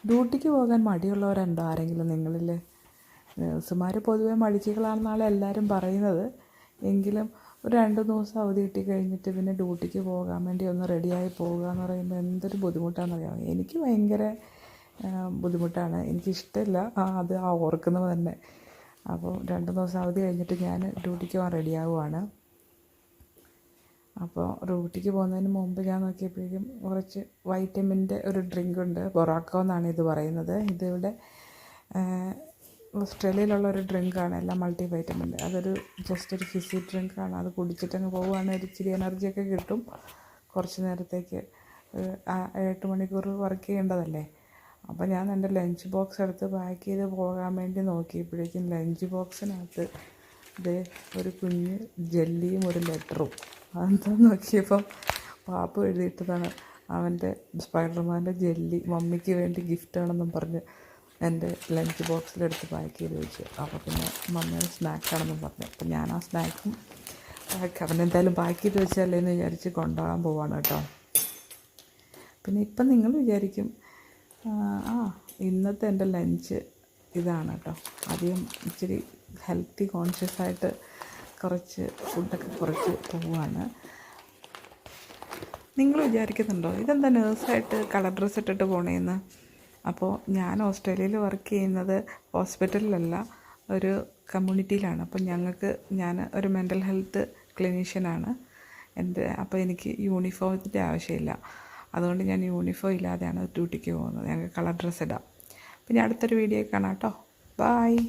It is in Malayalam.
ഡ്യൂട്ടിക്ക് പോകാൻ മടിയുള്ളവരുണ്ടോ ആരെങ്കിലും നിങ്ങളിൽ? നഴ്സുമാർ പൊതുവെ മടിച്ചികളാണെന്നാണ് എല്ലാവരും പറയുന്നത്. എങ്കിലും ഒരു 2 ദിവസം അവധി കിട്ടി കഴിഞ്ഞിട്ട് പിന്നെ ഡ്യൂട്ടിക്ക് പോകാൻ വേണ്ടി ഒന്ന് റെഡിയായി പോകുക എന്ന് പറയുമ്പോൾ എന്തൊരു ബുദ്ധിമുട്ടാണെന്നറിയാമോ? എനിക്ക് ഭയങ്കര ബുദ്ധിമുട്ടാണ്. എനിക്കിഷ്ടമില്ല അത് ഓർക്കുന്നത് തന്നെ. അപ്പോൾ 2 ദിവസം അവധി കഴിഞ്ഞിട്ട് ഞാൻ ഡ്യൂട്ടിക്ക് പോകാൻ റെഡിയാവുകയാണ്. അപ്പോൾ ഡ്യൂട്ടിക്ക് പോകുന്നതിന് മുമ്പ് ഞാൻ നോക്കിയപ്പോഴേക്കും കുറച്ച് വൈറ്റമിൻ്റെ ഒരു ഡ്രിങ്ക് ഉണ്ട്. ബൊറാക്കോ എന്നാണ് ഇത് പറയുന്നത്. ഇതിവിടെ ഓസ്ട്രേലിയയിലുള്ളൊരു ഡ്രിങ്കാണ്, എല്ലാം മൾട്ടി വൈറ്റമിൻ്റെ. അതൊരു ജസ്റ്റ് ഒരു ഫിസി ഡ്രിങ്കാണ്. അത് കുടിച്ചിട്ടങ്ങ് പോവുകയാണെങ്കിൽ ഒരു ഇച്ചിരി എനർജിയൊക്കെ കിട്ടും കുറച്ച് നേരത്തേക്ക്. 8 മണിക്കൂർ വർക്ക് ചെയ്യേണ്ടതല്ലേ. അപ്പോൾ ഞാൻ എൻ്റെ ലഞ്ച് ബോക്സ് എടുത്ത് പാക്ക് ചെയ്ത് പോകാൻ വേണ്ടി നോക്കിയപ്പോഴേക്കും ലഞ്ച് ബോക്സിനകത്ത് ഇത് ഒരു കുഞ്ഞ് ജെല്ലിയും ഒരു ലെറ്ററും. അതെന്താണെന്ന് നോക്കിയപ്പോൾ പാപ്പ എഴുതിയിട്ടതാണ്, അവൻ്റെ സ്പൈഡർമാൻ്റെ ജെല്ലി മമ്മിക്ക് വേണ്ടി ഗിഫ്റ്റാണെന്നും പറഞ്ഞ് എൻ്റെ ലഞ്ച് ബോക്സിലെടുത്ത് പാക്ക് ചെയ്ത് വെച്ചു. അപ്പോൾ പിന്നെ മമ്മിയുടെ സ്നാക്കാണെന്നും പറഞ്ഞു. അപ്പോൾ ഞാൻ ആ സ്നാക്കും അവനെന്തായാലും പാക്ക് ചെയ്ത് വെച്ചല്ലേ എന്ന് വിചാരിച്ച് കൊണ്ടുപോകാൻ പോവാണ് കേട്ടോ. പിന്നെ ഇപ്പം നിങ്ങൾ വിചാരിക്കും ഇന്നത്തെ എൻ്റെ ലഞ്ച് ഇതാണ് കേട്ടോ. അധികം ഇച്ചിരി ഹെൽത്തി കോൺഷ്യസ് ആയിട്ട് കുറച്ച് ഫുഡൊക്കെ കുറച്ച് പോവുകയാണ്. നിങ്ങൾ വിചാരിക്കുന്നുണ്ടോ ഇതെന്താ നേഴ്സായിട്ട് കളർ ഡ്രസ്സ് ഇട്ടിട്ട് പോണേന്ന്? അപ്പോൾ ഞാൻ ഓസ്ട്രേലിയയിൽ വർക്ക് ചെയ്യുന്നത് ഹോസ്പിറ്റലിലല്ല, ഒരു കമ്മ്യൂണിറ്റിയിലാണ്. അപ്പം ഞാൻ ഒരു മെൻ്റൽ ഹെൽത്ത് ക്ലിനീഷ്യനാണ്. അപ്പോൾ എനിക്ക് യൂണിഫോമിൻ്റെ ആവശ്യമില്ല. അതുകൊണ്ട് ഞാൻ യൂണിഫോം ഇല്ലാതെയാണ് ഡ്യൂട്ടിക്ക് പോകുന്നത്. ഞങ്ങൾക്ക് കളർ ഡ്രസ്സ് ഇടാം. പിന്നെ അടുത്തൊരു വീഡിയോ കാണാം കേട്ടോ. ബായ്.